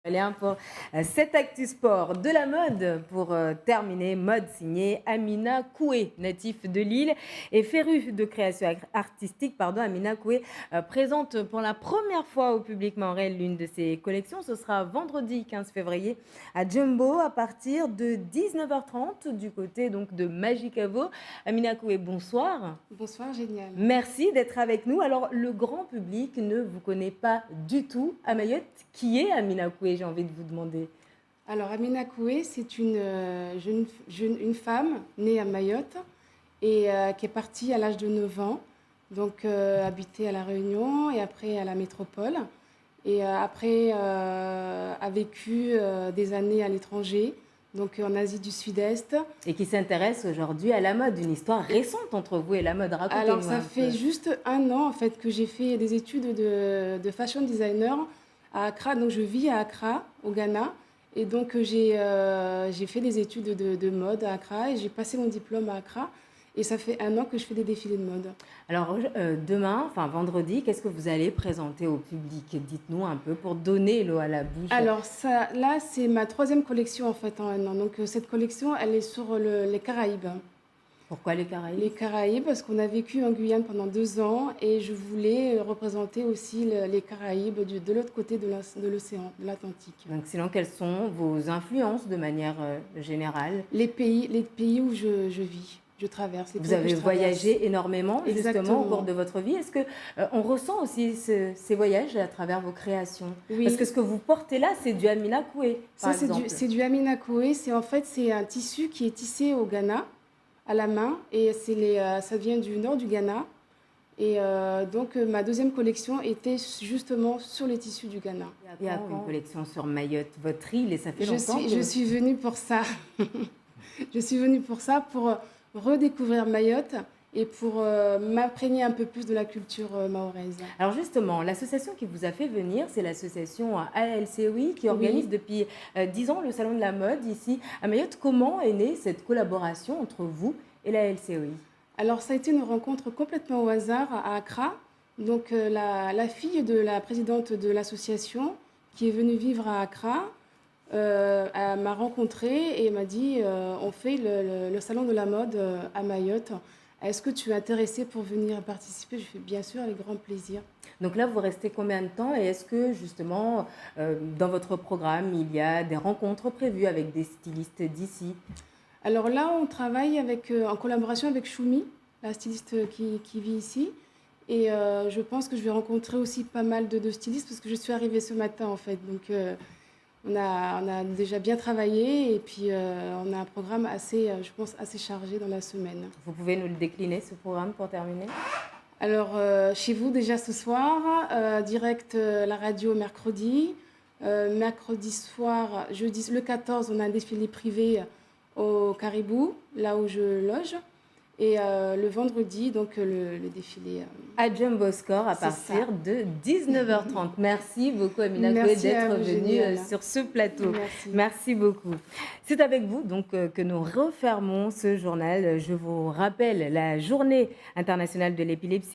Allez, hein, pour cet Actu Sport de la mode, pour terminer, mode signée Amina Coué, natif de Lille et féru de création artistique. Amina Coué présente pour la première fois au public mahorais l'une de ses collections. Ce sera vendredi 15 février à Jumbo à partir de 19h30 du côté donc de Magicavo. Amina Coué, bonsoir. Bonsoir, génial. Merci d'être avec nous. Alors, le grand public ne vous connaît pas du tout à Mayotte. Qui est Amina Coué, j'ai envie de vous demander? Alors, Amina Coué, c'est une femme née à Mayotte et qui est partie à l'âge de 9 ans, donc habiter à La Réunion et après à la métropole. Et après, a vécu des années à l'étranger, donc en Asie du Sud-Est. Et qui s'intéresse aujourd'hui à la mode, une histoire récente entre vous et la mode. Racontez-nous Alors, ça un fait peu. juste 1 an en fait que j'ai fait des études de fashion designer à Accra. Donc, je vis à Accra, au Ghana. Et donc, j'ai fait des études de mode à Accra et j'ai passé mon diplôme à Accra. Et ça fait 1 an que je fais des défilés de mode. Alors, demain, enfin vendredi, qu'est-ce que vous allez présenter au public? Dites-nous un peu pour donner l'eau à la bouche. Alors, ça, là, c'est ma 3e collection en fait en 1 an. Donc, cette collection, elle est sur les Caraïbes. Pourquoi les Caraïbes? Les Caraïbes, parce qu'on a vécu en Guyane pendant 2 ans et je voulais représenter aussi les Caraïbes de l'autre côté de l'océan, de l'Atlantique. Donc, sinon, quelles sont vos influences de manière générale? Les pays où je vis, je traverse. Vous avez voyagé énormément justement au cours de votre vie. Est-ce que on ressent aussi ces voyages à travers vos créations? Oui. Parce que ce que vous portez là, c'est du Amina Coué, par exemple. C'est du Amina Coué. C'est un tissu qui est tissé au Ghana à la main et ça vient du nord du Ghana. Et donc ma 2e collection était justement sur les tissus du Ghana. Il y a une collection sur Mayotte, votre île, et ça fait longtemps. Je suis venue pour ça. Je suis venue pour ça, pour redécouvrir Mayotte et pour m'imprégner un peu plus de la culture mahoraise. Alors justement, l'association qui vous a fait venir, c'est l'association ALCOI qui organise depuis 10 ans le Salon de la mode ici à Mayotte. Comment est née cette collaboration entre vous et la ALCOI? Alors ça a été une rencontre complètement au hasard à Accra. Donc la fille de la présidente de l'association qui est venue vivre à Accra elle m'a rencontrée et m'a dit on fait le salon de la mode à Mayotte. Est-ce que tu es intéressée pour venir participer? Je fais bien sûr, avec grand plaisir. Donc là, vous restez combien de temps? Et est-ce que justement, dans votre programme, il y a des rencontres prévues avec des stylistes d'ici? Alors là, on travaille en collaboration avec Choumi, la styliste qui vit ici. Et je pense que je vais rencontrer aussi pas mal de stylistes parce que je suis arrivée ce matin en fait. Donc on a déjà bien travaillé et puis on a un programme assez, je pense, assez chargé dans la semaine. Vous pouvez nous le décliner, ce programme, pour terminer? Alors, chez vous, déjà ce soir, direct la radio mercredi. Mercredi soir, jeudi, le 14, on a un défilé privé au Caribou, là où je loge. Et le vendredi, donc le défilé. À Jumbo Score à partir de 19h30. Merci beaucoup, Amina Coué, d'être venue sur ce plateau. Merci beaucoup. C'est avec vous donc que nous refermons ce journal. Je vous rappelle la journée internationale de l'épilepsie.